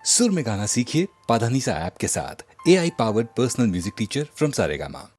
सुर में गाना सीखिए पाधानीसा ऐप के साथ। AI powered personal music teacher from Saregama.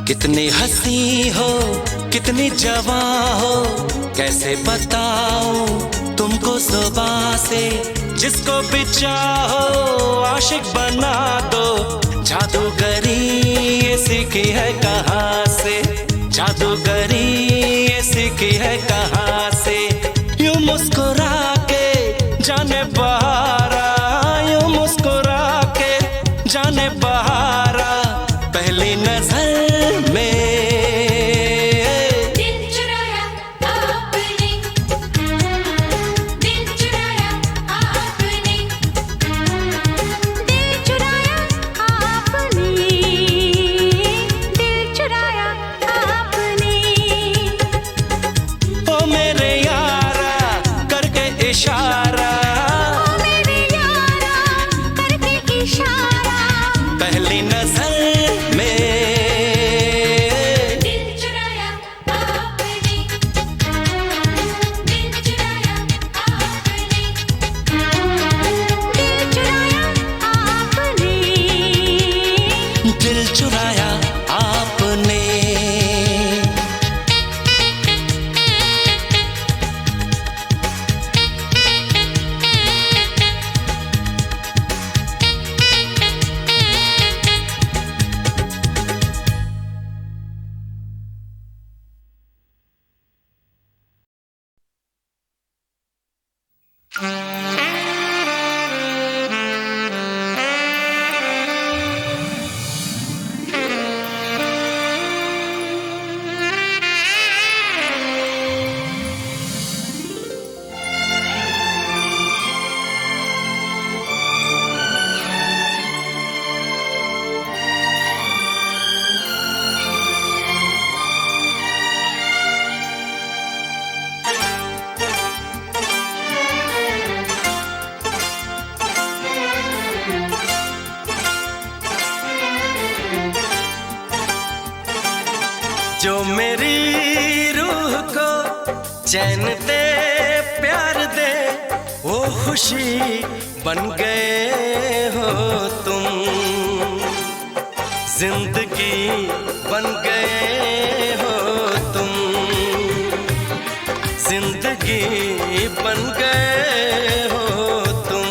कितनी हंसी हो कितनी जवां हो, कैसे बताऊं तुमको सुबह से। जिसको भी चाहो आशिक बना दो, जादूगरी ये सीखी है कहाँ से, जादूगरी ये सीखी है कहाँ से। यूं मुस्कुरा के जाने बहारा, यूं मुस्कुरा के जाने बहारा, पहली नजर इशारा चैन दे प्यार दे वो खुशी बन गए हो तुम, जिंदगी बन गए हो तुम, जिंदगी बन गए हो तुम।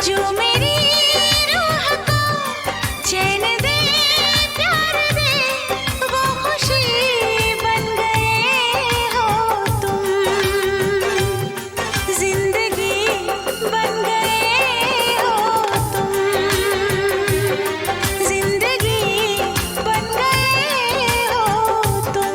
जो मेरी रूह को चैन दे प्यार दे वो खुशी बन गए हो तुम, जिंदगी बन गए हो तुम, जिंदगी बन गए हो तुम।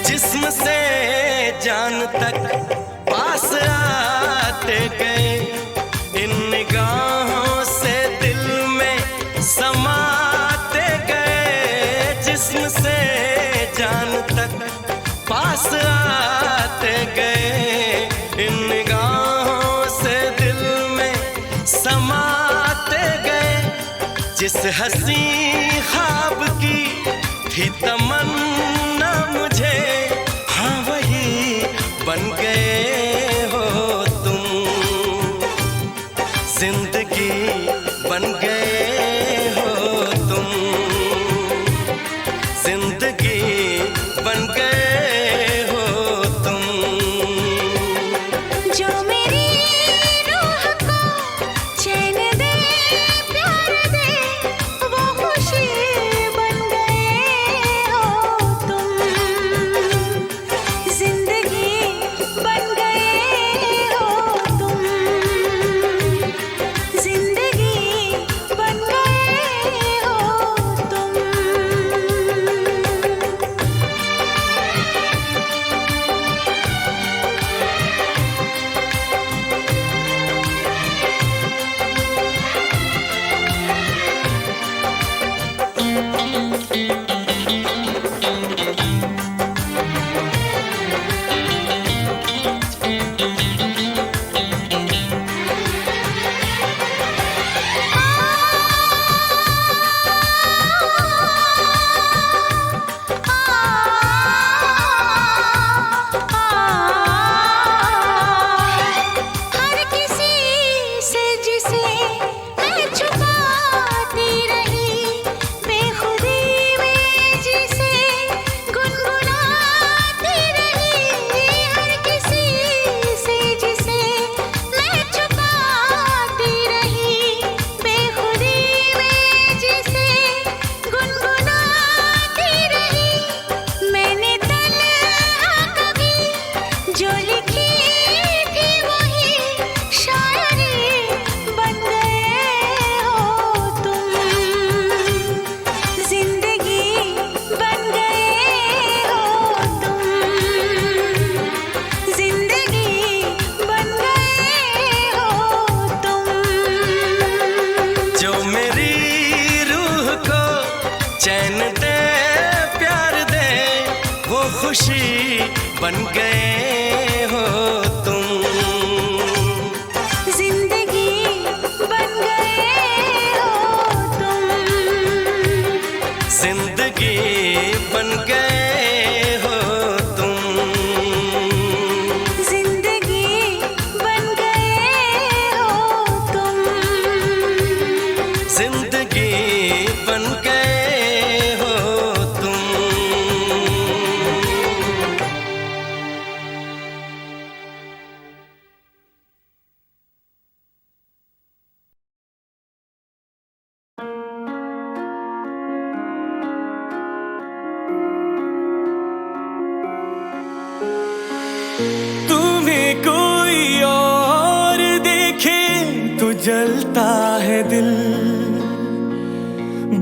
जिस्म से जान तक पास आते गए, इन निगाहों से दिल में समाते गए। जिस्म से जान तक पास आते गए, इन निगाहों से दिल में समाते गए। जिस हंसी ख्वाब की थी तमन्ना मुझे, हाँ वही बन गए हो तुम, जिंदगी बन गए हो तुम, जिंदगी बन गए हो तुम। जो मेरी रूह को चैन दे प्यार दे वो खुशी बन गए हो तुम, जिंदगी बन गए हो तुम, जिंदगी बन गए हो तुम। हर किसी से जिसे मैं छुपाती रही, बेखुदी में जिसे गुनगुनाती रही। हर किसी से जिसे मैं छुपाती रही, बेखुदी में जिसे गुनगुनाती रही। मैंने तन्हा कभी जो लिखी थी वही शायरी बन गए हो तुम, जिंदगी बन गए हो तुम, जिंदगी बन गए हो तुम। जो मेरी रूह को चैन दे प्यार दे वो खुशी बन गए हो तुम, जिंदगी बन गए हो तुम, जिंदगी बन गए हो तुम, जिंदगी बन गए हो तुम, जिंदगी बन गए हो तुम। देखे तो जलता है दिल,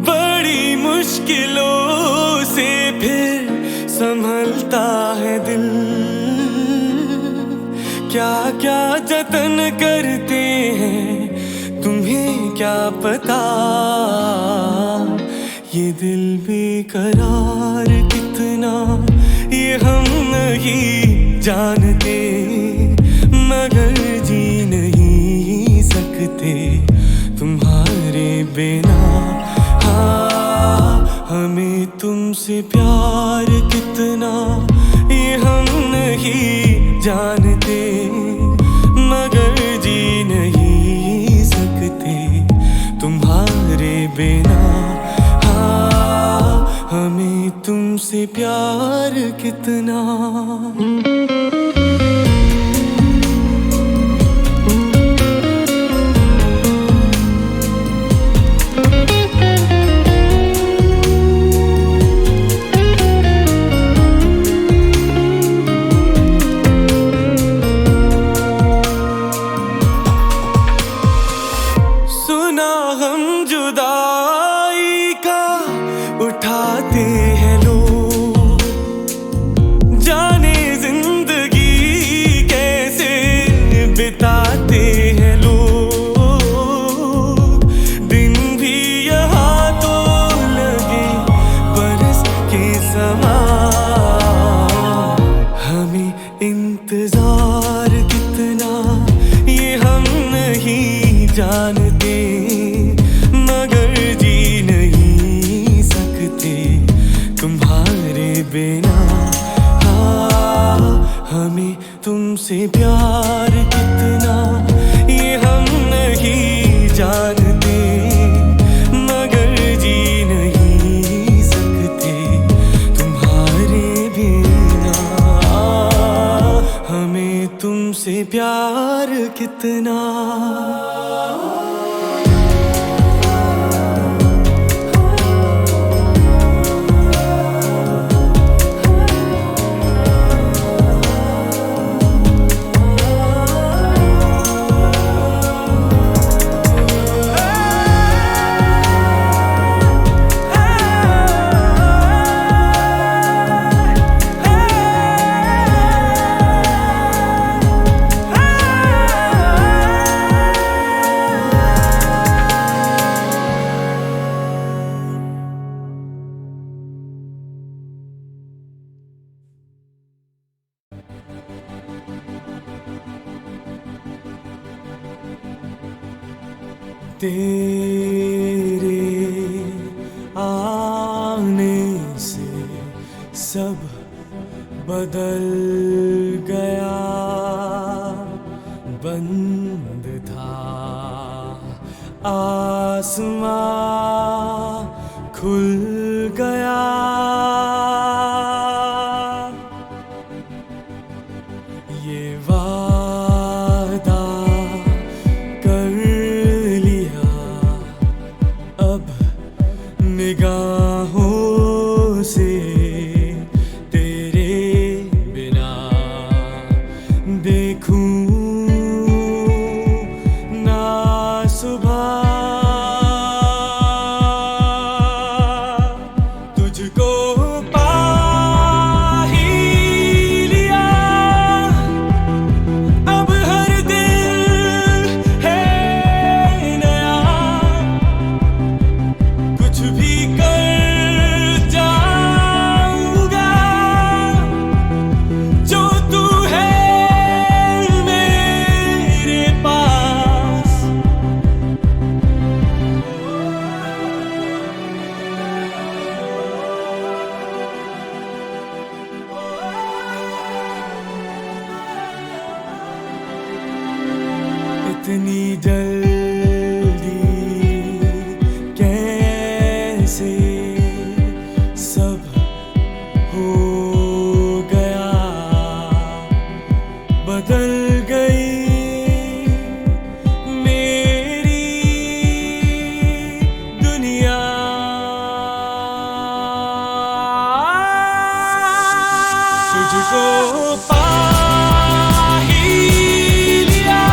बड़ी मुश्किलों से फिर संभलता है दिल। क्या क्या जतन करते हैं तुम्हें क्या पता, ये दिल बेकरार कितना ये हम नहीं जानते, मगर जी नहीं सकते तुम्हारे बिना। हाँ, हमें तुमसे प्यार कितना ये हम नहीं जानते, मगर जी नहीं सकते तुम्हारे बिना। हाँ, हमें तुमसे प्यार कितना। सुना हम जुदाई का उठाते हैं लोग, जाने जिंदगी कैसे बिताते हैं लोग। दिन भी यहाँ तो लगे बरस के समान, हमें इंतजार कितना ये हम नहीं जानते, मगर जी नहीं सकते तुम्हारे बिना। हाँ, हमें तुमसे प्यार कितना ये हम नहीं जानते, मगर जी नहीं सकते तुम्हारे बिना। हमें तुमसे प्यार कितना। तेरे आने से सब बदल गया, बंद था आसमां खुल गया। ये वादा कर लिया अब निगाहों से, तेरे बिना देखूं ना सुबह। तुझको पा ही लिया, अब हर दिल है नया। कुछ भी कर जाऊंगा जो तू है मेरे पास। इतनी जल्दी कैसे सब हो गया, बदल गई मेरी दुनिया। तुझको पा ही लिया,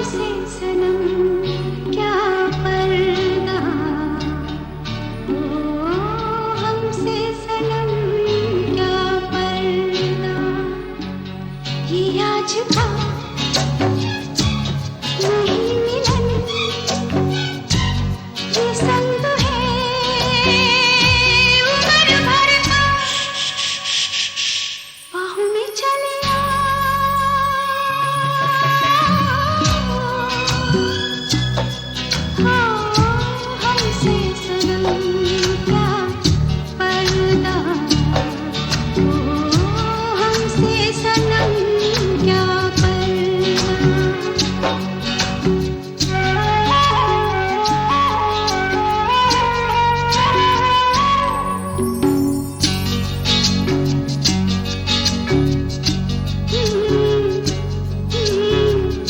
हमसे सनम क्या पर्दा, ओ हमसे सनम क्या पर्दा, ये आज का नहीं मिलन, ये संग है उम्र भर का, बाहों में चले हमसे सनम क्या पर्दा, ओ हमसे सनम क्या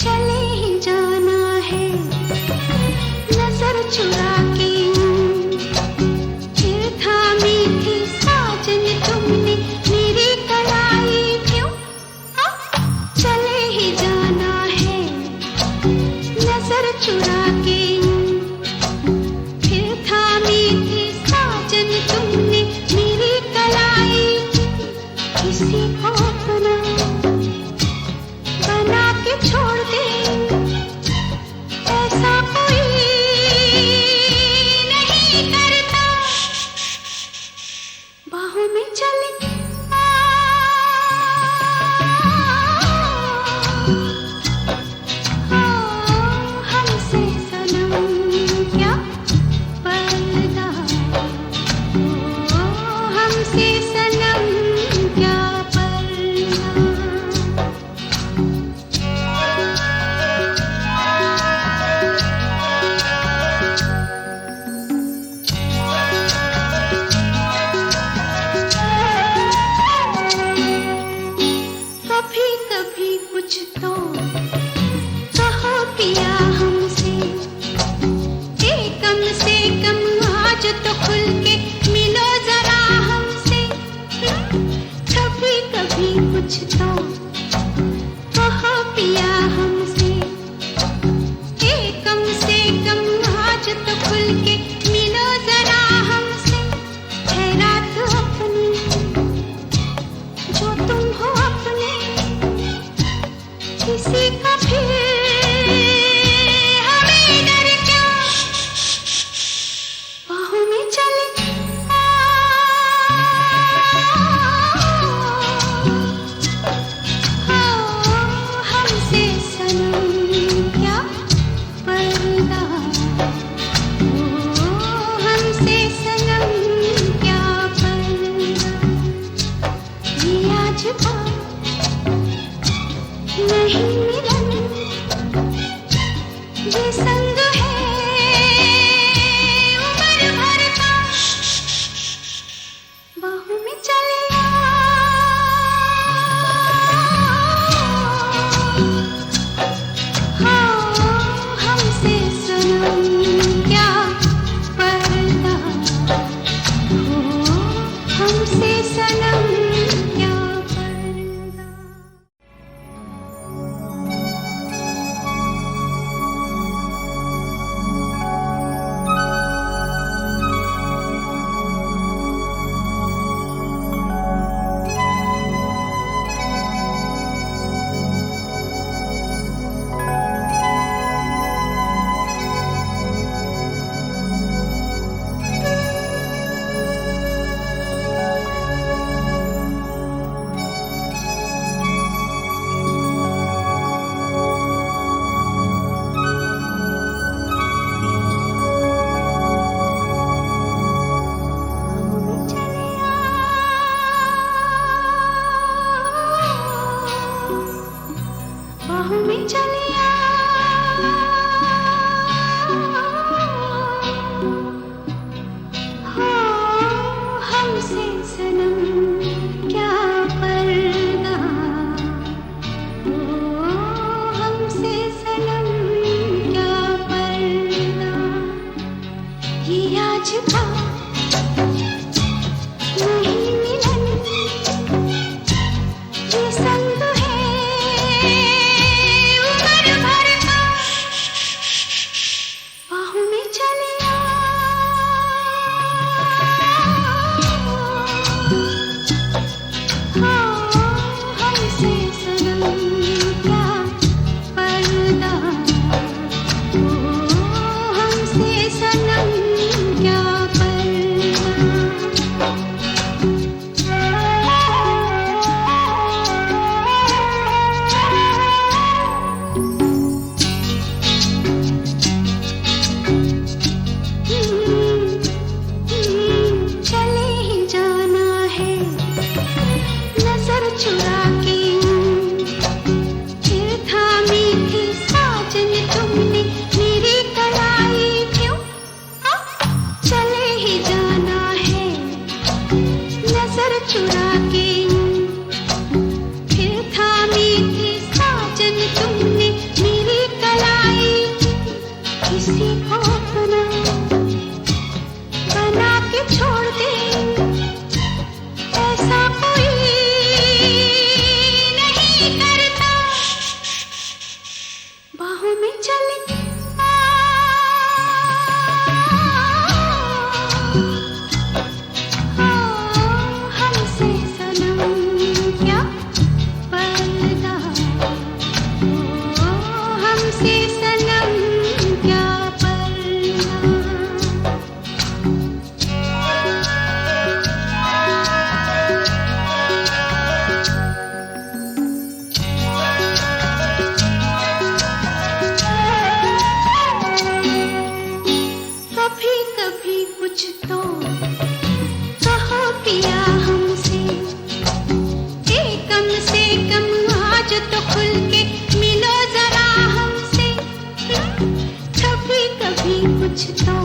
चले ही जाना है नजर चुरा के, फिर थामी थी साजन तुमने मेरी कलाई क्यों, चले ही जाना है नजर चुरा के, फिर थामी थी साजन तुमने मेरी कलाई, किसी को अपना बना के छोड़ दे ऐसा कोई नहीं करता, बाहों में चले हमसे सनम क्या पर्दा, ओ हमसे सनम क्या पर्दा। कभी कभी कुछ तो कहो पिया हमसे, कम से कम आज तो खुल के मिलो जरा हमसे, कभी कभी कुछ तो कहो पिया हमसे, कम से कम आज तो खुल के मिलो जरा हमसे, है रात अपनी जो तुम हो अपने, किसी का फिर हमें डर क्या, बाहों में चले हमसे सनम क्या पर्दा, ओ हमसे सनम क्या पर्दा, ये आज का नहीं मिलन, बाहों में चले हमसे सनम क्या पर्दा, हमसे सनम क्या पर्दा। कभी कभी कुछ तो कहो पिया हमसे, कम से कम आज तो खुल के मिलो जरा हमसे। कभी कभी कुछ तो